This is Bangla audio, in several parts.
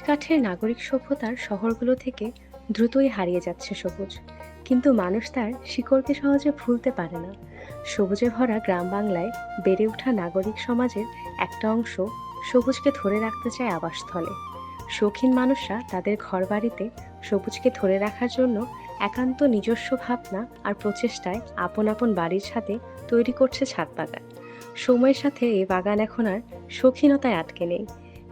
কাঠের নাগরিক সভ্যতার শহরগুলো থেকে দ্রুতই হারিয়ে যাচ্ছে সবুজ, কিন্তু মানুষ তার শিকড়কে সহজে ভুলতে পারে না। সবুজে ভরা গ্রাম বাংলায় বেড়ে ওঠা নাগরিক সমাজের একটা অংশ সবুজকে ধরে রাখতে চায় আবাসস্থলে। শৌখিন মানুষরা তাদের ঘরবাড়িতে সবুজকে ধরে রাখার জন্য একান্ত নিজস্ব ভাবনা আর প্রচেষ্টায় আপন আপন বাড়ির ছাদে তৈরি করছে ছাদ বাগান। সময়ের সাথে এই বাগান এখন আর শৌখিনতায় আটকে নেই।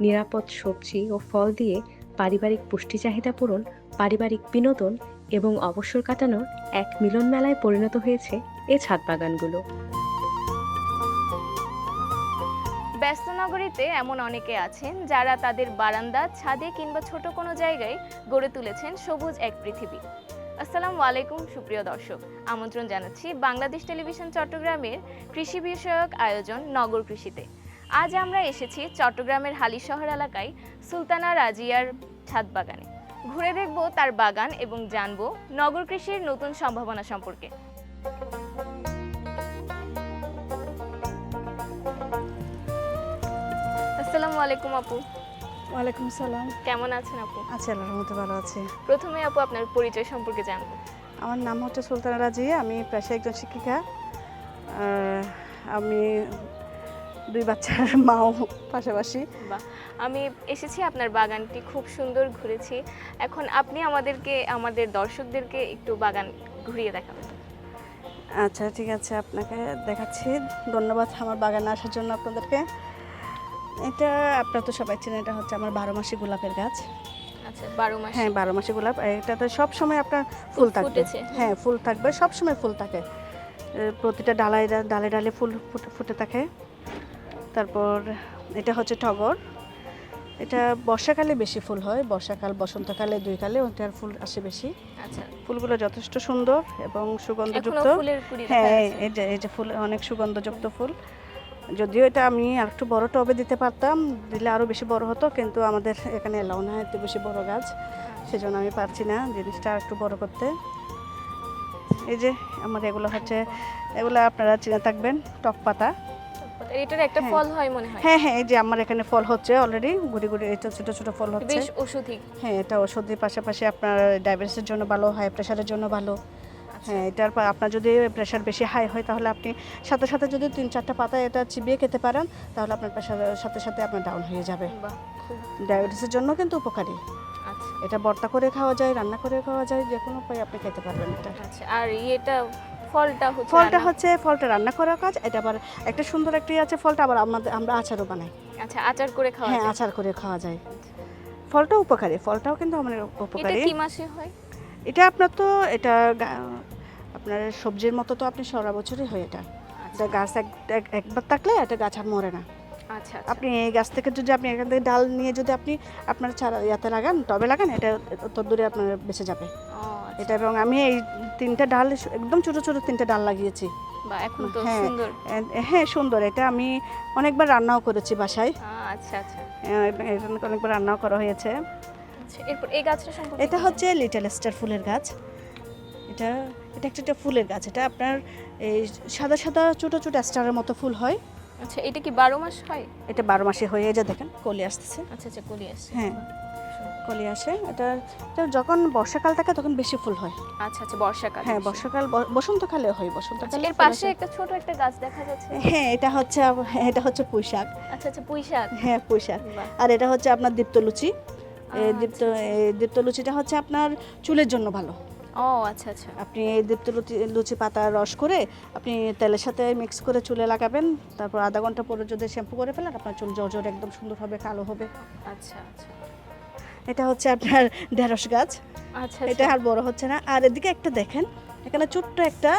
নিরাপদ সবজি ও ফল দিয়ে পারিবারিক পুষ্টি চাহিদা পূরণ, পারিবারিক বিনোদন এবং অবসর কাটানোর এক মিলন মেলায় পরিণত হয়েছে এই ছাদ বাগানগুলো। ব্যস্ত নগরীতে এমন অনেকে আছেন যারা তাদের বারান্দা, ছাদে কিংবা ছোট কোনো জায়গায় গড়ে তুলেছেন সবুজ এক পৃথিবী। আসসালামু আলাইকুম সুপ্রিয় দর্শক, আমন্ত্রণ জানাচ্ছি বাংলাদেশ টেলিভিশন চট্টগ্রামের কৃষি বিষয়ক আয়োজন নগর কৃষিতে। আজ আমরা এসেছি চট্টগ্রামের হালিশহর এলাকায় সুলতানা রাজিয়ার ছাদ বাগানে। ঘুরে দেখব তার বাগান এবং জানব নগর কৃষির নতুন সম্ভাবনা সম্পর্কে। আসসালামু আলাইকুম আপু। ওয়ালাইকুম সালাম। কেমন আছেন আপু? আছি, আল্লাহর রহমতে ভালো আছি। প্রথমে আপু আপনার পরিচয় সম্পর্কে জানবো। আমার নাম হচ্ছে সুলতানা রাজিয়া, আমি পেশায় একজন শিক্ষিকা। আর আমি দুই বাচ্চার মাও পাশাপাশি। বাহ, আমি এসেছি আপনার বাগানটি খুব সুন্দর, ঘুরেছি। এখন আপনি আমাদের দর্শকদেরকে একটু বাগান ঘুরিয়ে দেখাবেন। আচ্ছা ঠিক আছে, আপনাকে দেখাচ্ছি। ধন্যবাদ আমার বাগানে আসার জন্য আপনাদেরকে। এটা আপনারা তো সবাই চেনেন, এটা হচ্ছে আমার 12 মাসি গোলাপের গাছ। আচ্ছা, 12 মাস? হ্যাঁ, 12 মাসি গোলাপ। এটাতে সব সময় আপনার ফুল থাকবে। ফুটেছে? হ্যাঁ, ফুল থাকবে, সব সময় ফুল থাকে। প্রতিটা ডালে ডালে ফুল ফুটে থাকে। তারপর এটা হচ্ছে টগর। এটা বর্ষাকালে বেশি ফুল হয়, বর্ষাকাল বসন্তকালে দুই কালে ওটার ফুল আসে বেশি। আচ্ছা, ফুলগুলো যথেষ্ট সুন্দর এবং সুগন্ধযুক্ত। এখনো ফুলের কুড়ি দেখা হ্যাঁ, যাচ্ছে। এই যে ফুল অনেক সুগন্ধযুক্ত ফুল। যদিও এটা আমি আরেকটু বড় টবে দিতে পারতাম, দিলে আরও বেশি বড় হতো, কিন্তু আমাদের এখানে এলাও না এত বেশি বড় গাছ, সেজন্য আমি পারছি না জিনিসটা আরেকটু বড় করতে। এই যে আমার এগুলো আপনারা চিনে থাকবেন, টক পাতা। এটার একটা হ্যাঁ। ফল হয় মনে হয়। হ্যাঁ হ্যাঁ, এই যে আমার এখানে ফল হচ্ছে অলরেডি, গুড়ি গুড়ি এটা ছোট ছোট ফল হচ্ছে। বেশ ঔষধি। হ্যাঁ, এটা ওষুধের পাশাপাশি আপনার ডায়াবেটিসের জন্য ভালো, হাই প্রেশারের জন্য ভালো। হ্যাঁ, এটার আপনার যদি প্রেশার বেশি হাই হয় তাহলে আপনি সাথে সাথে যদি 3-4টা পাতা এটা চিবিয়ে খেতে পারেন, তাহলে আপনার প্রেশারের সাথে সাথে আপনার ডাউন হয়ে যাবে। বাহ, খুব ডায়াবেটিসের জন্য কিন্তু উপকারী। আচ্ছা এটা ভর্তা করে খাওয়া যায়, রান্না করে খাওয়া যায়, যে কোনো উপায়ে আপনি খেতে পারবেন এটা। আচ্ছা। আর ফলটা হচ্ছে ফলটা রান্না করার কাজ। এটা আবার একটা সুন্দর একটি আছে, ফলটা আবার আমরা আচারও বানাই। আচ্ছা, আচার করে খাওয়া হ্যাঁ, যায়? আচার করে খাওয়া যায়। ফলটাও উপকারী, ফলটাও কিন্তু আমাদের এটা উপকারী। কি মাসে হয়? এটা আপনার তো এটা আপনার সবজির মতো তো আপনি সারা বছরই হয় এটা। এটা গাছ একবার থাকলে এটা গাছ আর মরে না। আচ্ছা, আপনি এই গাছ থেকে যদি আপনি এখান থেকে ডাল নিয়ে যদি আপনি আপনার চারা ইয়াতে লাগান, টবে লাগান, এটা তত দূরে আপনার বেঁচে যাবে এটা। এবং আমি এই 3টা ডাল, একদম ছোট ছোট 3টা ডাল লাগিয়েছি। বা এখন তো হ্যাঁ, সুন্দর। হ্যাঁ সুন্দর। এটা আমি অনেকবার রান্নাও করেছি বাসায়। আচ্ছা আচ্ছা অনেকবার রান্নাও করা হয়েছে। আচ্ছা, এরপর এই গাছটা সম্পর্কে এটা হচ্ছে লিটল স্টার ফুলের গাছ। এটা এটা একটা ফুলের গাছ। এটা আপনার এই সাদা সাদা ছোট ছোট স্টারের মতো ফুল হয়। আচ্ছা, এটা কি 12 মাস হয়? এটা 12 মাসে হয়ে, এই যে দেখেন কলি আসতেছে। আচ্ছা আচ্ছা, কলি আসছে। হ্যাঁ, কলি আসে। এটা যখন বর্ষাকাল থাকে তখন বেশি ফুল হয়। আচ্ছা আচ্ছা, বর্ষাকাল। হ্যাঁ, বর্ষাকাল বসন্তকালে হয়, আচ্ছা, বসন্তকালে এর ফুল পাশে আসে। একটা ছোট একটা গাছ দেখা যাচ্ছে। হ্যাঁ, এটা হচ্ছে পুঁই শাক। আচ্ছা আচ্ছা, পুঁই শাক। হ্যাঁ, পুঁই শাক। বাহ। আর এটা হচ্ছে আপনার দীপ্তলুচি। এই দীপ্তলুচিটা হচ্ছে আপনার চুলের জন্য ভালো। ও আচ্ছা আচ্ছা। আপনি এই লুচি পাতা রস করে আপনি তেলের সাথে মিক্স করে চুলে লাগাবেন, তারপর আধা ঘন্টা পরে যদি শ্যাম্পু করে ফেলেন, আপনার চুল জর্জর একদম সুন্দর হবে, কালো হবে। আচ্ছা আচ্ছা এটা হচ্ছে আপনার ঢেঁড়স গাছ। আচ্ছা, এটা আর বড় হচ্ছে না। আর এদিকে একটা দেখেন, এখানে ছোট্ট একটা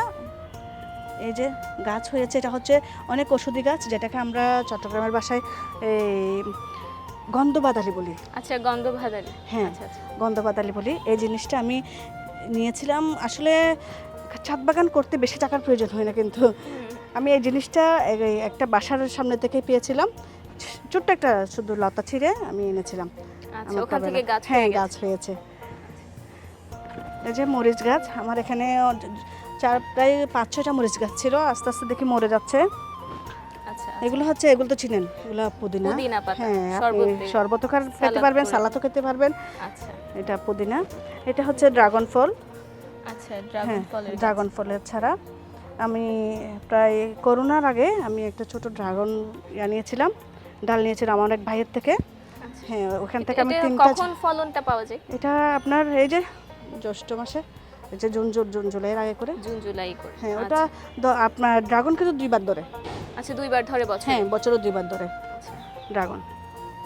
এই যে গাছ হয়েছে। এটা হচ্ছে অনেক ওষুধি গাছ, যেটাকে আমরা চট্টগ্রামের ভাষায় এই গন্ধবাদালি বলি। আচ্ছা, গন্ধভাদালি। হ্যাঁ, আচ্ছা আচ্ছা। গন্ধবাদালি বলি। এই জিনিসটা আমি নিয়েছিলাম। আসলে ছাদ বাগান করতে বেশি টাকার প্রয়োজন হয় না, কিন্তু আমি এই জিনিসটা একটা বাসার সামনে থেকে পেয়েছিলাম। ছোট্ট একটা শুধু লতা ছিঁড়ে আমি এনেছিলাম। আচ্ছা, আমার ওখান থেকে গাছ হ্যাঁ, হয়ে গেছে। গাছ হয়েছে। এই যে মরিচ গাছ, আমার এখানে প্রায় 5-6টা মরিচ গাছ ছিল, আস্তে আস্তে দেখি মরে যাচ্ছে। আচ্ছা, এগুলো হচ্ছে, এগুলো তো চিনেন, এগুলো পুদিনা। পুদিনা পাতা হ্যাঁ, আপনি শরবতে শরবতও খেতে সালাদ পারবেন, করে। সালাদও খেতে পারবেন। আচ্ছা এটা পুদিনা। এটা হচ্ছে ড্রাগন ফল। আচ্ছা, ড্রাগন হ্যাঁ, ফলের গাছ। ড্রাগন ফলের ছাড়া আমি প্রায় করোনার আগে আমি একটা ছোট ড্রাগন নিয়েছিলাম, ডাল নিয়েছিলাম আমার এক ভাইয়ের থেকে। আচ্ছা। হ্যাঁ, ওখান থেকে আমি এটা 3টা। কখন ফলনটা পাওয়া যায়? এটা আপনার এই যে জ্যৈষ্ঠ মাসে, এই যে জুন জুলাইয়ের আগে করে। জুন জুলাই করে। হ্যাঁ, ওটা আপনার ড্রাগন কিন্তু 2বার ধরে। আচ্ছা, 2বার ধরে বছরে? হ্যাঁ, বছরে 2বার ধরে আচ্ছা। ড্রাগন।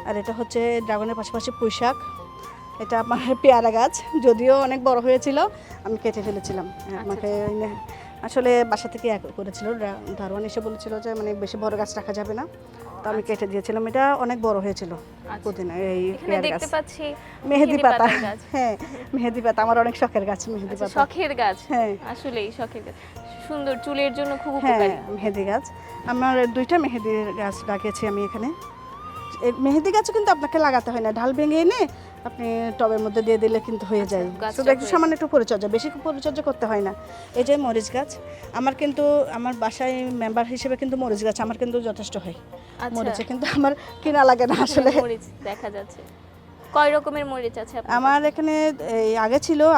আর এটা হচ্ছে ড্রাগনের পাশাপাশি পুঁই শাক। এটা আমার পেয়ারা গাছ, যদিও অনেক বড় হয়েছিল, আমি কেটে ফেলেছিলাম। আমাকে আসলে বাসা থেকে করেছিল, দারোয়ান এসে বলেছিল যে মানে বেশি বড় গাছ রাখা যাবে না, তো আমি কেটে দিয়েছিলাম। এটা অনেক বড় হয়েছিল পুদিনা, এই এখানে পেয়ারা গাছ। দেখতে পাচ্ছি মেহেদি পাতা। পাতার গাছ। হ্যাঁ, মেহেদি পাতা আমার অনেক শখের গাছ, মেহেদি আচ্ছা, পাতা। শখের গাছ। হ্যাঁ, আসলেই শখের গাছ, সুন্দর, চুলের জন্য খুব হ্যাঁ, উপকারী। মেহেদি গাছ। আমার 2টা মেহেদি গাছ লাগিয়েছি আমি এখানে। এই মেহেদি গাছও কিন্তু আপনাকে লাগাতে হয় না, ঢাল ভেঙে এনে আপনি টবের মধ্যে দিয়ে দিলে কিন্তু হয়ে যায়। গাছটা শুধু একটু হয়ে সামান্য একটু পরিচর্যা, বেশি পরিচর্যা করতে হয় না। এই যে মরিচ গাছ, আমার কিন্তু আমার বাসায় মেম্বার হিসেবে কিন্তু মরিচ গাছ আমার কিন্তু যথেষ্ট হয়। আচ্ছা, মরিচে কিন্তু আমার কিনা লাগে না আসলে। মরিচ দেখা যাচ্ছে। কয় রকমের মরিচ আছে আপনার আমার কাছে? এখানে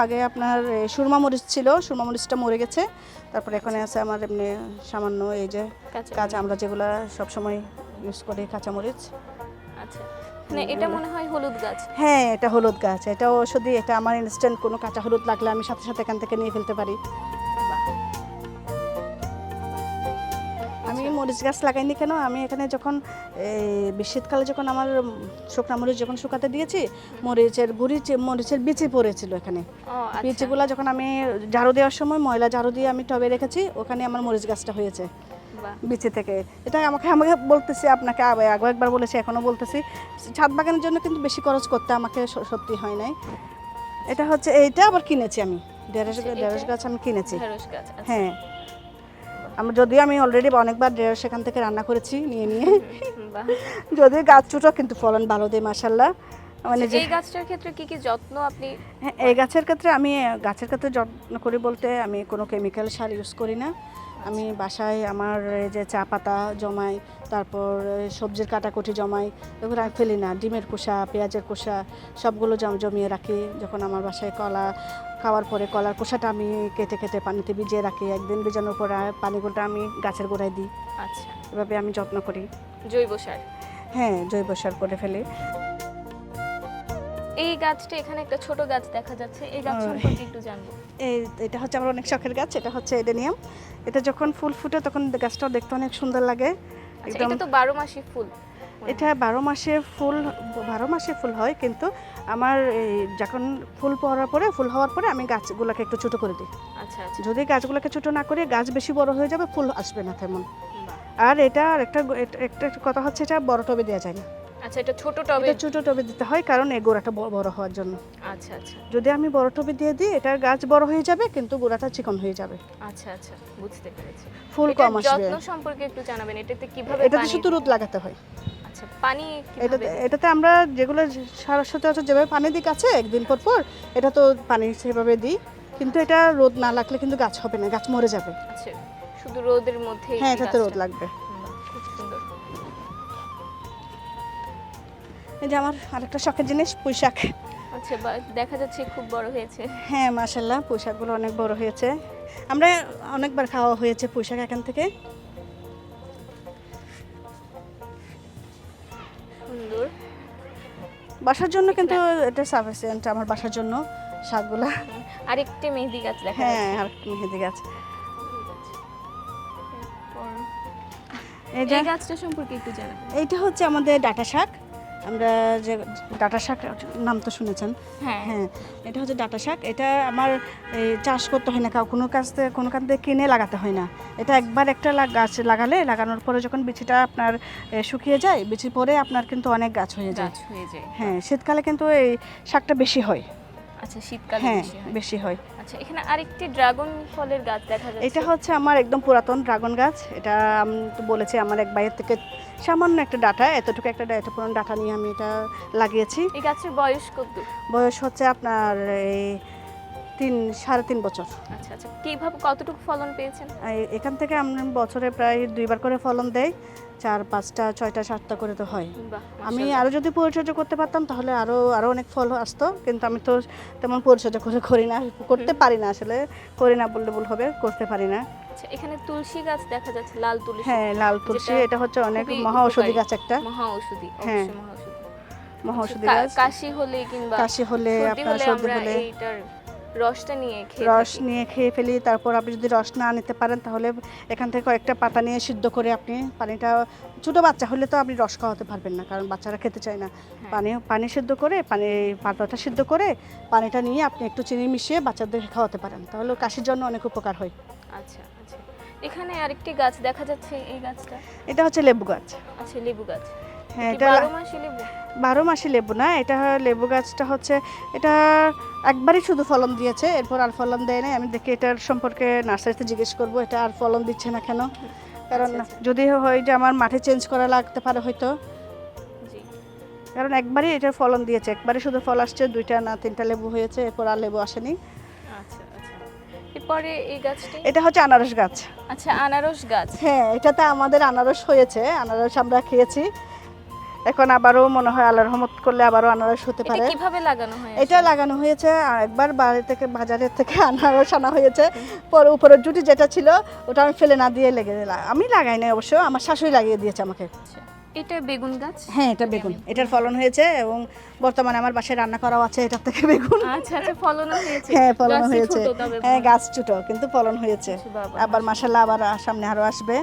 আগে আপনার সুরমা মরিচ ছিল, সুরমা মরিচটা মরে গেছে। তারপরে এখানে আছে আমার এমনি সামান্য এই যে কাঁচা, আমরা যেগুলো সবসময় ইউজ করি কাঁচা মরিচ। আচ্ছা, মানে এটা মনে হয় হলুদ গাছ। হ্যাঁ, এটা হলুদ গাছ, এটা ঔষধি। এটা আমার ইনস্ট্যান্ট কোনো কাঁচা হলুদ লাগলে আমি সাথে সাথে এখান থেকে নিয়ে ফেলতে পারি। বাহ। আমি মরিচ গাছ লাগাইনি কেন, আমি এখানে যখন শীতকালে যখন আমার শুকনা মরিচ যখন শুকাতে দিয়েছি, মরিচের বিচি পড়েছিল এখানে। ও আচ্ছা, বিচিগুলা যখন আমি ঝাড়ু দেওয়ার সময় ময়লা ঝাড়ু দিয়ে আমি টবে রেখেছি, ওখানে আমার মরিচ গাছটা হয়েছে বাহ। বিচি থেকে। এটা আমাকে আমাকে বলতেছি, আপনাকে আগে একবার বলেছি, এখনও বলতেছি, ছাদ বাগানের জন্য কিন্তু বেশি খরচ করতে আমাকে সত্যি হয় নাই। এটা হচ্ছে, এইটা আবার কিনেছি আমি, ঢেঁড়স গাছ আমি কিনেছি। ঢেঁড়স গাছ। আচ্ছা। হ্যাঁ, যদিও আমি অলরেডি অনেকবার ঢেঁড়স সেখান থেকে রান্না করেছি নিয়ে নিয়ে। বাহ। যদিও গাছ ছোটো কিন্তু ফলন ভালো দেয় মাশাআল্লাহ। মানে যে এই গাছটার ক্ষেত্রে কি কি যত্ন আপনি? হ্যাঁ, এই গাছের ক্ষেত্রে যত্ন করি বলতে আমি কোনো কেমিক্যাল সার ইউজ করি না। আমি বাসায় আমার এই যে চা পাতা জমাই, তারপর সবজির কাটাকুটি জমাই, এগুলো আমি ফেলি না। ডিমের খোসা, পেঁয়াজের খোসা সবগুলো জমিয়ে রাখি। যখন আমার বাসায় কলা খাওয়ার পরে কলার খোসাটা আমি কেটে কেটে পানিতে ভিজিয়ে রাখি। একদিন ভিজানোর পর পানিগুলোটা আমি গাছের গোড়ায় দিই। আচ্ছা, এভাবে আমি যত্ন করি। জৈব সার। হ্যাঁ, জৈব সার করে ফেলি। এই গাছটা, এখানে একটা ছোট গাছ দেখা যাচ্ছে, এই গাছ সম্পর্কে একটু জানবো। এটা হচ্ছে আমার অনেক শখের গাছ। এটা হচ্ছে এডেনিয়াম। এটা যখন ফুল ফুটে তখন গাছটাও দেখতে অনেক সুন্দর লাগে। আচ্ছা, এটা তো 12 মাসই ফুল। এটা 12 মাসে ফুল হয়, কিন্তু আমার যখন ফুল হওয়ার পরে আমি গাছগুলোকে একটু ছোট করে দিই। আচ্ছা আচ্ছা, যদি গাছগুলোকে ছোট না করে গাছ বেশি বড় হয়ে যাবে, ফুল আসবে না তেমন। বাহ। আর এটা একটা কথা হচ্ছে, এটা বড় টবে দেওয়া যায় না। আচ্ছা, এটা ছোট টবে। এটা ছোট টবে দিতে হয়, কারণ এই গোড়াটা বড় হওয়ার জন্য। আচ্ছা আচ্ছা যদি আমি বড় টবে দিয়ে দিই, এটার গাছ বড় হয়ে যাবে কিন্তু গোড়াটা চিকন হয়ে যাবে, আচ্ছা আচ্ছা, বুঝতে পেরেছি। ফুল এটার কম আসবে। যত্ন সম্পর্কে একটু জানাবেন, এটাতে কিভাবে এটাতে পানি? শুধু রোদ লাগাতে হয়। আচ্ছা, পানি কিভাবে? এটাতে আমরা যেগুলো সচরাচর যেভাবে পানি দিই গাছে একদিন পর পর, এটা তো পানি সেভাবে দিই, কিন্তু এটা রোদ না লাগলে কিন্তু গাছ হবে না, গাছ মরে যাবে। আচ্ছা, শুধু রোদের মধ্যে? হ্যাঁ, এটাতে রোদ লাগবে। খুব সুন্দর। এই যে আমার আরেকটা শখের জিনিস, পুঁই শাক। আচ্ছা, দেখা যাচ্ছে খুব বড় হয়েছে। হ্যাঁ, মাশাআল্লাহ, পুঁই শাকগুলো অনেক বড় হয়েছে। আমরা অনেকবার খাওয়া হয়েছে পুঁই শাক এখান থেকে। সুন্দর। বাসার জন্য কিন্তু এটা সাফিসিয়েন্ট, আমার বাসার জন্য শাকগুলা। আরেকটি মেহেদি গাছ দেখা হ্যাঁ, যাচ্ছে। আর মেহেদি গাছ। এই গাছটা সম্পর্কে একটু জানাবেন। এইটা হচ্ছে আমাদের ডাঁটা শাক। আমরা যে ডাঁটা শাক নাম তো শুনেছেন। হ্যাঁ, হ্যাঁ, এটা হচ্ছে ডাঁটা শাক। এটা আমার চাষ করতে হয় না, কোনো কান থেকে কিনে লাগাতে হয় না। এটা একবার একটা গাছ লাগানোর পরে যখন বিচিটা আপনার শুকিয়ে যায়, বিচি পরে আপনার কিন্তু অনেক গাছ হয়ে যায়। হ্যাঁ, শীতকালে কিন্তু এই শাকটা বেশি হয়। আচ্ছা, শীতকালে হ্যাঁ, বেশি হয়। বেশি হয়। আচ্ছা, এখানে আরেকটি ড্রাগন ফলের গাছ দেখা যাচ্ছে। এটা হচ্ছে আমার একদম পুরাতন ড্রাগন গাছ। এটা আমি তো বলেছি আমার এক ভাইয়ের থেকে সামান্য একটা ডাঁটা, এতটুকু একটা পুরানো ডাঁটা নিয়ে আমি এটা লাগিয়েছি। এই গাছের বয়স কত? বয়স হচ্ছে আপনার এই 3.5 বছর। আচ্ছা আচ্ছা, কিভাবে কতটুকু ফলন পেয়েছেন? এখান থেকে আমরা বছরে প্রায় 2বার করে ফলন দেয়, 4, 5টা, 6টা, 7টা করে তো হয়। বাহ, আমি মাশাআল্লাহ। আরও যদি পরিচর্যা করতে পারতাম তাহলে আরও অনেক ফল আসতো, কিন্তু আমি তো তেমন পরিচর্যা করি না, করতে পারি না, আসলে করি না বললে ভুল হবে, করতে পারি না। আচ্ছা, এখানে তুলসী গাছ দেখা যাচ্ছে, লাল তুলসী। হ্যাঁ, লাল তুলসী, যেটা এটা হচ্ছে অনেক খুবই মহা ঔষধি উপকারী। গাছ একটা। মহা ঔষধি, হ্যাঁ। অবশ্যই মহা ঔষধি। মহা ঔষধি কা- গাছ। কাশি হলে কিংবা কাশি হলে, সর্দি আপনার হলে সর্দি আমরা হলে এইটার রসটা নিয়ে খেয়ে রস থাকি। নিয়ে খেয়ে ফেলি। তারপর আপনি যদি রস না নিতে পারেন তাহলে এখান থেকে কয়েকটা পাতা নিয়ে সিদ্ধ করে আপনি পানিটা, ছোটো বাচ্চা হলে তো আপনি রস খাওয়াতে পারবেন না, কারণ বাচ্চারা খেতে চায় না। হ্যাঁ। পানি সিদ্ধ করে, পাতাটা সিদ্ধ করে পানিটা নিয়ে আপনি একটু চিনি মিশিয়ে বাচ্চাদেরকে খাওয়াতে পারেন, তাহলে কাশির জন্য অনেক উপকার হয়। আচ্ছা আচ্ছা, এখানে আরেকটি গাছ দেখা যাচ্ছে, এই গাছটা। এটা হচ্ছে লেবু গাছ। আচ্ছা, লেবু গাছ। হ্যাঁ, কি এটা 12 মাসি লেবু? 12 মাসি লেবু না, এটা লেবু গাছটা হচ্ছে, এটা একবারই শুধু ফলন দিয়েছে, এরপর আর ফলন দেয় নাই। আমি দেখি এটার সম্পর্কে নার্সারিতে জিজ্ঞেস করব এটা আর ফলন দিচ্ছে না কেন, কারণ আচ্ছা, আচ্ছা। যদি হয় যে আমার মাঠে চেঞ্জ করা লাগতে পারে হয়তো, জি। কারণ একবারই এটার ফলন দিয়েছে, একবারই শুধু ফল আসছে, 2টা না 3টা লেবু হয়েছে, এরপর আর লেবু আসেনি। আচ্ছা আচ্ছা, এরপরে এই গাছটি। এটা হচ্ছে আনারস গাছ। আচ্ছা, আনারস গাছ। হ্যাঁ, এটাতে আমাদের আনারস হয়েছে, আনারস আমরা খেয়েছি, এখন আবারও মনে হয় আল্লাহর রহমত করলে আবারও আনারস হতে এটা পারে। কিভাবে লাগানো হয়? এটা লাগানো হয়েছে, আর একবার বাজারের থেকে আনারস আনা হয়েছে, পরে উপরের জুটি যেটা ছিল ওটা আমি ফেলে না দিয়ে লেগে দিলাম, আমি লাগাই নাই অবশ্য, আমার শাশুড়ি লাগিয়ে দিয়েছে আমাকে। আচ্ছা, এটা বেগুন গাছ। হ্যাঁ, এটা বেগুন, এটার ফলন হয়েছে এবং বর্তমানে আমার বাসায় রান্না করাও আছে এটার থেকে বেগুন। আচ্ছা আচ্ছা, ফলনও হয়েছে। হ্যাঁ, ফলন গাছটি হয়েছে। ছোট তবে হ্যাঁ, বড়। গাছ ছোট কিন্তু ফলন হয়েছে। আচ্ছা, বাবা, আবার মাশাআল্লাহ আবার সামনে আরো আসবে।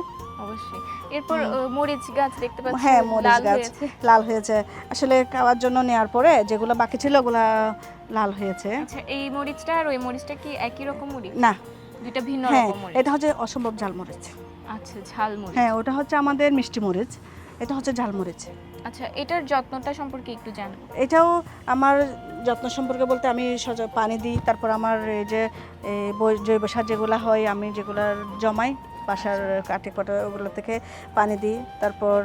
অবশ্যই। এরপর মরিচ গাছ দেখতে পাচ্ছি, হ্যাঁ, মরিচ লাল গাছ হয়েছে। লাল হয়েছে, আসলে খাওয়ার জন্য নেওয়ার পরে যেগুলো বাকি ছিল ওগুলা লাল হয়েছে। আচ্ছা, এই মরিচটা আর ওই মরিচটা কি একই রকম মরিচ? না, দুইটা ভিন্ন হ্যাঁ, রকম মরিচ। এটা হচ্ছে অসম্ভব ঝাল মরিচ। আচ্ছা, ঝাল মরিচ। হ্যাঁ, ওটা হচ্ছে আমাদের মিষ্টি মরিচ, এটা হচ্ছে ঝাল মরিচ। আচ্ছা, এটার যত্নটা সম্পর্কে একটু জানবো। এটাও আমার যত্ন সম্পর্কে বলতে, আমি পানি দিই, তারপর আমার এই যে জৈব সার যেগুলো হয় আমি যেগুলো জমাই বাসার কাঠে কটা, ওগুলো থেকে পানি দিই, তারপর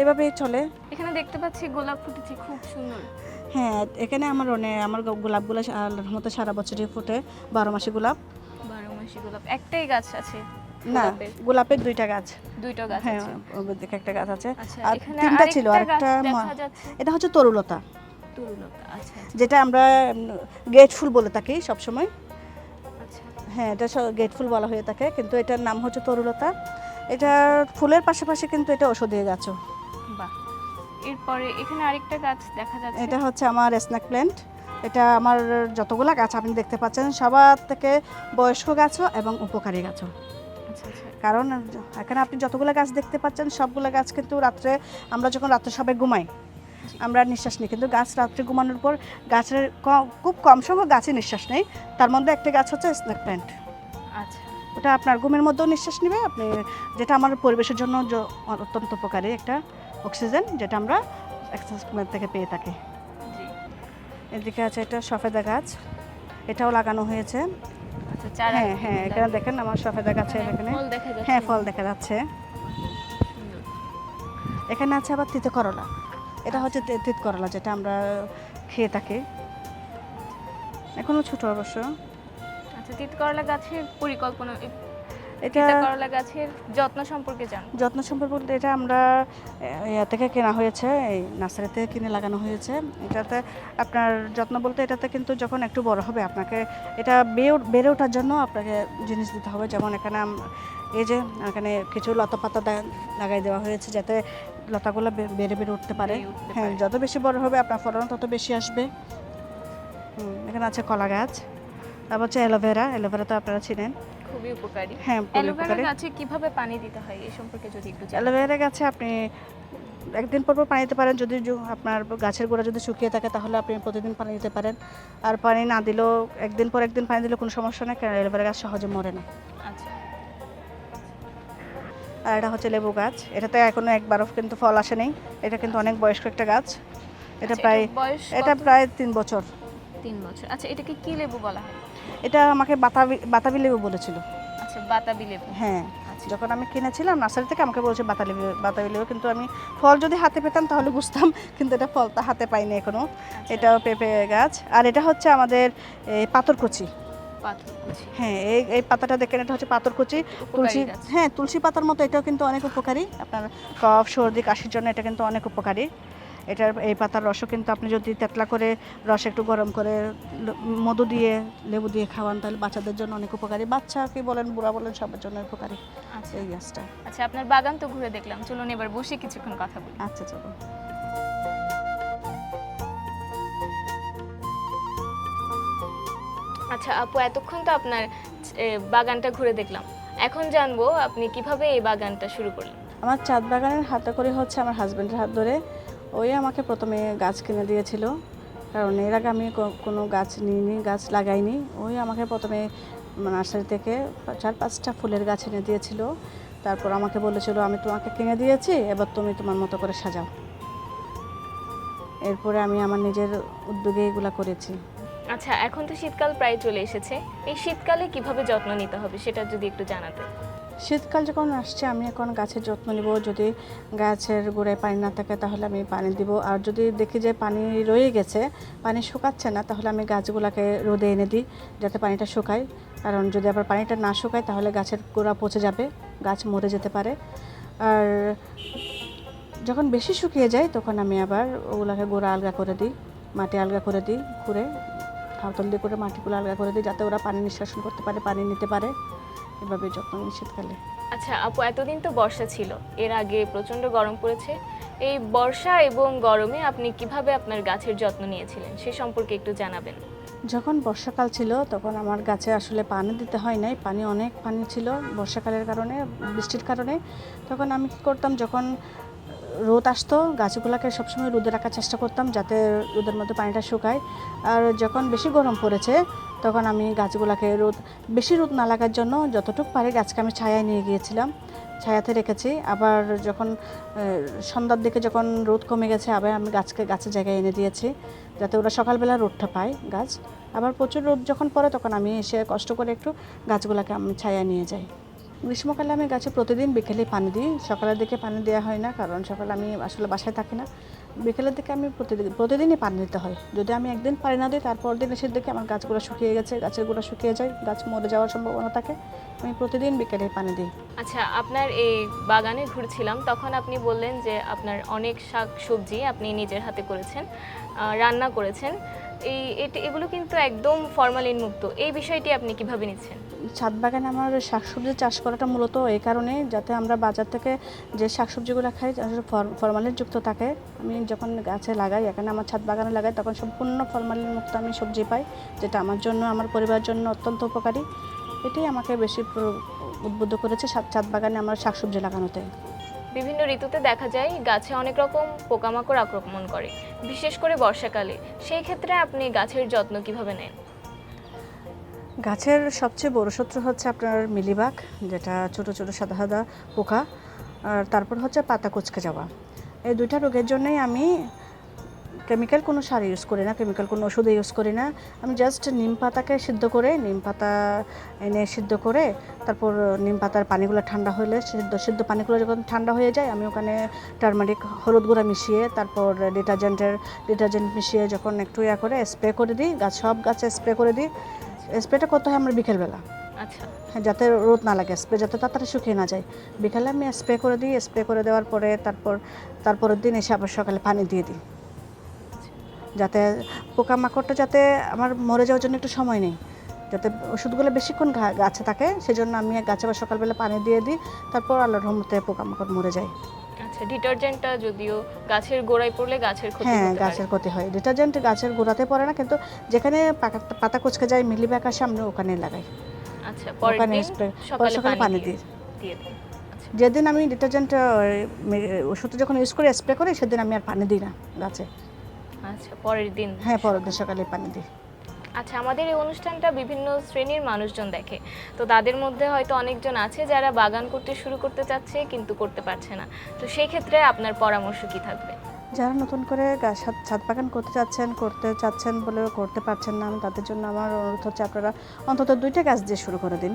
এভাবেই চলে। এখানে দেখতে পাচ্ছি গোলাপ ফুটেছে, খুব সুন্দর। হ্যাঁ, এখানে আমার গোলাপগুলো আল্লাহর রহমতে সারা বছরই ফোটে, 12 মাসি গোলাপ। 12 মাসি গোলাপ। একটাই গাছ আছে না, গোলাপের? গোলাপের 2টা গাছ। দুইটা গাছ হ্যাঁ, আছে। ওর দিকে একটা গাছ আছে, আচ্ছা, আর এখানে 3টা ছিল, আরেকটা গাছ আরেকটা দেখা যাচ্ছে, এটা হচ্ছে তরুলতা, তরুলতা। আচ্ছা যেটা আমরা গেট ফুল বলে থাকি সবসময়। আচ্ছা। হ্যাঁ, এটা গেট ফুল বলা হয়ে থাকে, কিন্তু এটার নাম হচ্ছে তরুলতা। এটা ফুলের পাশাপাশি কিন্তু এটা ঔষধি গাছও। বাহ। এরপরে এখানে আরেকটা গাছ দেখা যাচ্ছে। এটা হচ্ছে আমার স্নেক প্ল্যান্ট। এটা আমার যতগুলা গাছ আপনি দেখতে পাচ্ছেন সবার থেকে বয়স্ক গাছও এবং উপকারী গাছও, আচ্ছা আচ্ছা। কারণ এখানে আপনি যতগুলো গাছ দেখতে পাচ্ছেন সবগুলো গাছ কিন্তু রাত্রে, আমরা যখন রাত্রে সবাই ঘুমাই আমরা নিঃশ্বাস নিই, কিন্তু গাছ রাত্রে ঘুমানোর পর গাছের খুব কম সংখ্যক গাছই নিঃশ্বাস নেই, তার মধ্যে একটা গাছ হচ্ছে স্নেক প্ল্যান্ট। আচ্ছা। ওটা আপনার ঘুমের মধ্যেও নিঃশ্বাস নেবে আপনি, যেটা আমার পরিবেশের জন্য অত্যন্ত উপকারী একটা অক্সিজেন, যেটা আমরা এক্সপ্ল্যান্ট থেকে পেয়ে থাকি। জি। এদিকে আছে এটা সফেদা গাছ, এটাও লাগানো হয়েছে। আচ্ছা, চারা। হ্যাঁ হ্যাঁ, এখানে দেখেন আমার সফেদা গাছের এখানে, ফল দেখা যাচ্ছে। হ্যাঁ, ফল দেখা যাচ্ছে। সুন্দর। এখানে আছে আবার তিতে করলা, এটা হচ্ছে তিত করলা, যেটা আমরা খেয়ে থাকি, এখনো ছোট অবশ্য। আচ্ছা, তিত করলা গাছের পরিকল্পনা, এটা তিত করলা গাছের যত্ন সম্পর্কে জানো? যত্ন সম্পর্কে বলতে, এটা আমরা ইয়া থেকে কেনা হয়েছে, এই নার্সারি থেকে কিনে লাগানো হয়েছে। এটাতে আপনার যত্ন বলতে, এটাতে কিন্তু যখন একটু বড় হবে আপনাকে এটা বেড়ে ওঠার জন্য আপনাকে জিনিস দিতে হবে, যেমন এখানে এই যে এখানে কিছু লতা পাতা লাগাই দেওয়া হয়েছে যাতে লতাগুলো বেড়ে উঠতে পারে। বেড়ে উঠতে হ্যাঁ, পারে। যত বেশি বড় হবে আপনার ফলন তত বেশি আসবে। এখানে আছে কলা গাছ, তারপর হচ্ছে অ্যালোভেরা তো আপনারা চিনেন। খুবই উপকারী। হ্যাঁ, খুবই অ্যালোভেরা উপকারী। গাছে কিভাবে পানি দিতে হয় এই সম্পর্কে যদি একটু জানো? অ্যালোভেরা গাছে আপনি একদিন পর পানি দিতে পারেন, যদি আপনার গাছের গোড়া যদি শুকিয়ে থাকে তাহলে আপনি প্রতিদিন পানি দিতে পারেন, আর পানি না দিলেও একদিন পর একদিন পানি দিলে কোনো সমস্যা নেই, কারণ অ্যালোভেরা গাছ সহজে মরে না। আচ্ছা। আর এটা হচ্ছে লেবু গাছ, এটাতে এখনো একবারও কিন্তু ফল আসেনি, এটা কিন্তু অনেক বয়স্ক একটা গাছ। এটা আচ্ছা, প্রায় বয়স এটা কত? প্রায় 3 বছর। 3 বছর। আচ্ছা, এটাকে কি লেবু বলা হয়? এটা আমাকে বাতাবি লেবু বলেছিল। আচ্ছা, বাতাবি লেবু। হ্যাঁ, আচ্ছা আচ্ছা। যখন আমি কিনেছিলাম নার্সারি থেকে আমাকে বলেছে বাতাবি লেবু, কিন্তু আমি ফল যদি হাতে পেতাম তাহলে বুঝতাম, কিন্তু এটা ফলটা হাতে পাইনি এখনো। আচ্ছা, এটাও পেঁপে গাছ, আর এটা হচ্ছে আমাদের পাথরকুচি। পাথরকুচি। হ্যাঁ, এই পাতাটা দেখেন, এটা হচ্ছে পাথরকুচি। উপকারী গাছ। হ্যাঁ, তুলসী পাতার মতো এটাও কিন্তু অনেক উপকারী। আপনার কফ সর্দি কাশির জন্য এটা কিন্তু অনেক উপকারী। এই পাতার রসও কিন্তু আপনি যদি তেতলা করে রস একটু গরম করে মধু দিয়ে লেবু দিয়ে খাওয়ান তাহলে বাচ্চাদের জন্য অনেক উপকারী। বাচ্চা কি বলেন বুড়া বলেন সবার জন্য উপকারী আচ্ছা এই গাছটা। আচ্ছা, আপনার বাগান তো ঘুরে দেখলাম, চলুন এবার বসে কিছুক্ষণ কথা বলি। আচ্ছা, চলো। আচ্ছা আপু, এতক্ষণ তো আপনার বাগানটা ঘুরে দেখলাম, এখন জানবো আপনি কিভাবে এই বাগানটা শুরু করলেন। আমার ছাদ বাগানের হাতে করে হচ্ছে আমার হাজব্যান্ডের হাত ধরে। ওই আমাকে প্রথমে গাছ কিনে দিয়েছিল, কারণ এর আগে আমি কোনো গাছ নিইনি, গাছ লাগাইনি। ওই আমাকে প্রথমে নার্সারি থেকে 4-5টা ফুলের গাছ এনে দিয়েছিল। তারপর আমাকে বলেছিল, আমি তোমাকে কিনে দিয়েছি, এবার তুমি তোমার মতো করে সাজাও। এরপরে আমি আমার নিজের উদ্যোগে এগুলা করেছি। আচ্ছা, এখন তো শীতকাল প্রায় চলে এসেছে, এই শীতকালে কিভাবে যত্ন নিতে হবে সেটা যদি একটু জানাতে। শীতকাল যখন আসছে আমি এখন গাছের যত্ন নিব। যদি গাছের গোড়ায় পানি না থাকে তাহলে আমি পানি দিব, আর যদি দেখি যে পানি রয়ে গেছে, পানি শুকাচ্ছে না, তাহলে আমি গাছগুলোকে রোদে এনে দিই যাতে পানিটা শুকায়। কারণ যদি আবার পানিটা না শুকায় তাহলে গাছের গোড়া পচে যাবে, গাছ মরে যেতে পারে। আর যখন বেশি শুকিয়ে যায় তখন আমি আবার ওগুলোকে গোড়া আলগা করে দিই, মাটি আলগা করে দিই, খুঁড়ে হাতল দিয়ে করে মাটিগুলো আলগা করে দিই যাতে ওরা পানি নিষ্কাশন করতে পারে, পানি নিতে পারে। এভাবে যত্ন নিই শীতকালে। আচ্ছা আপু, এতদিন তো বর্ষা ছিল, এর আগে প্রচণ্ড গরম পড়েছে, এই বর্ষা এবং গরমে আপনি কিভাবে আপনার গাছের যত্ন নিয়েছিলেন সে সম্পর্কে একটু জানাবেন। যখন বর্ষাকাল ছিল তখন আমার গাছে আসলে পানি দিতে হয় নাই, অনেক পানি ছিল বর্ষাকালের কারণে, বৃষ্টির কারণে। তখন আমি কী করতাম, যখন রোদ আসতো গাছগুলোকে সবসময় রোদে রাখার চেষ্টা করতাম যাতে রোদের মধ্যে পানিটা শুকায়। আর যখন বেশি গরম পড়েছে তখন আমি গাছগুলোকে বেশি রোদ না লাগার জন্য যতটুকু পারি গাছকে আমি ছায়ায় নিয়ে গিয়েছিলাম, ছায়াতে রেখেছি। আবার যখন সন্ধ্যার দিকে যখন রোদ কমে গেছে আবার আমি গাছের জায়গায় এনে দিয়েছি যাতে ওরা সকালবেলা রোদটা পায় গাছ। আবার প্রচুর রোদ যখন পড়ে তখন আমি এসে কষ্ট করে একটু গাছগুলোকে আমি ছায়ায় নিয়ে যাই। গ্রীষ্মকালে আমি গাছে প্রতিদিন বিকেলে পানি দিই, সকালের দিকে পানি দেওয়া হয় না, কারণ সকালে আমি আসলে বাসায় থাকি না। বিকেলের দিকে আমি প্রতিদিনই পানি দিতে হয়। যদি আমি একদিন পানি না দিই তারপর দিন এসে দেখি আমার গাছগুলো শুকিয়ে গেছে, গাছের গোড়া শুকিয়ে যায়, গাছ মরে যাওয়ার সম্ভাবনা থাকে। আমি প্রতিদিন বিকেলে পানি দিই। আচ্ছা, আপনার এই বাগানে ঘুরছিলাম, তখন আপনি বললেন যে আপনার অনেক শাক সবজি আপনি নিজের হাতে করেছেন, রান্না করেছেন, এগুলো কিন্তু একদম ফরমালিন মুক্ত, এই বিষয়টি আপনি কিভাবে নিচ্ছেন? ছাদ বাগানে আমার শাকসবজি চাষ করাটা মূলত এই কারণে যাতে আমরা বাজার থেকে যে শাকসবজিগুলো খাই ফরমালিন যুক্ত থাকে। আমি যখন গাছে লাগাই, এখানে আমার ছাদ বাগানে লাগাই, তখন সম্পূর্ণ ফরমালিন মুক্ত আমি সবজি পাই, যেটা আমার জন্য আমার পরিবারের জন্য অত্যন্ত উপকারী। এটাই আমাকে বেশি উদ্বুদ্ধ করেছে ছাদ বাগানে আমার শাকসবজি লাগানোতে। বিভিন্ন ঋতুতে দেখা যায় গাছে অনেক রকম পোকামাকড় আক্রমণ করে, বিশেষ করে বর্ষাকালে, সেই ক্ষেত্রে আপনি গাছের যত্ন কিভাবে নেন? গাছের সবচেয়ে বড় শত্রু হচ্ছে আপনার মিলিবাগ, যেটা ছোট ছোট সাদা সাদা পোকা, আর তারপর হচ্ছে পাতা কুঁচকে যাওয়া। এই দুইটা রোগের জন্যই আমি কেমিক্যাল কোনো সার ইউজ করি না, কেমিক্যাল কোনো ওষুধ ইউজ করি না। আমি জাস্ট নিম পাতাকে সিদ্ধ করে, নিম পাতা এনে সিদ্ধ করে, তারপর নিম পাতার পানিগুলো ঠান্ডা হলে, সিদ্ধ পানিগুলো যখন ঠান্ডা হয়ে যায় আমি ওখানে টারমারিক হলুদ গুঁড়া মিশিয়ে, তারপর ডিটারজেন্ট মিশিয়ে যখন একটু করে স্প্রে করে দিই, সব গাছে স্প্রে করে দিই। স্প্রেটা করতে হয় আমার বিকেলবেলা। আচ্ছা, হ্যাঁ, যাতে রোদ না লাগে, স্প্রে যাতে তাড়াতাড়ি শুকিয়ে না যায়। বিকালে আমি স্প্রে করে দিই, স্প্রে করে দেওয়ার পরে তারপরের দিন এসে আবার সকালে পানি দিয়ে দিই, যাতে পোকামাকড়টা যাতে আমার মরে যাওয়ার জন্য একটু সময় নেই, যাতে ওষুধগুলো বেশিক্ষণ গাছে থাকে, সেজন্য আমি গাছে আবার সকালবেলা পানি দিয়ে দিই, তারপর আল্লাহর রহমতে পোকামাকড় মরে যায়। আচ্ছা, ডিটারজেন্টটা যদিও গাছের গোড়ায় পড়লে গাছের ক্ষতি হ্যাঁ, হতে পারে। গাছের ক্ষতি হয়। ডিটারজেন্ট গাছের গোড়াতে পড়ে না, কিন্তু যেখানে পাতা কুঁচকে যায়, মিলিবাগ আসে, আমরা ওখানে লাগাই। আচ্ছা, পরের ওখানে দিন সকালে পানি দিই। দিয়ে দিন। আচ্ছা, যেদিন আমি ডিটারজেন্ট ওষুধ যখন ইউজ করে স্প্রে করি সেদিন আমি আর পানি দিই না গাছে। আচ্ছা, পরের দিন। হ্যাঁ, পরের দিন সকালে পানি দিই। আচ্ছা, আমাদের এই অনুষ্ঠানটা বিভিন্ন শ্রেণীর মানুষজন দেখে, তো তাদের মধ্যে হয়তো অনেকজন আছে যারা বাগান করতে শুরু করতে চাচ্ছে কিন্তু করতে পারছে না, তো সেই ক্ষেত্রে আপনার পরামর্শ কি থাকবে? যারা নতুন করে ছাদ বাগান করতে চাচ্ছেন বলেও করতে পারছেন না, তাদের জন্য আমার অনুরোধ হচ্ছে আপনারা অন্তত 2টা গাছ দিয়ে শুরু করে দিন।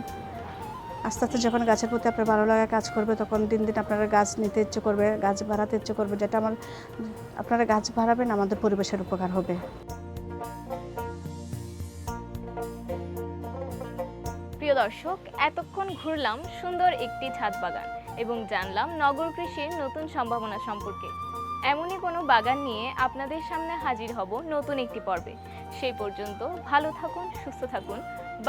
আস্তে আস্তে যখন গাছের প্রতি আপনার ভালো লাগা কাজ করবে, তখন দিন দিন আপনারা গাছ নিতে ইচ্ছে করবে, গাছ বাড়াতে ইচ্ছে করবে, যেটা আপনারা গাছ বাড়াবেন, আমাদের পরিবেশের উপকার হবে। প্রিয় দর্শক, এতক্ষণ ঘুরলাম সুন্দর একটি ছাদ বাগান এবং জানলাম নগর কৃষির নতুন সম্ভাবনা সম্পর্কে। এমনই কোনো বাগান নিয়ে আপনাদের সামনে হাজির হব নতুন একটি পর্বে। সেই পর্যন্ত ভালো থাকুন, সুস্থ থাকুন,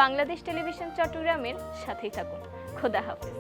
বাংলাদেশ টেলিভিশন চট্টগ্রামের সাথেই থাকুন। খোদা হাফেজ।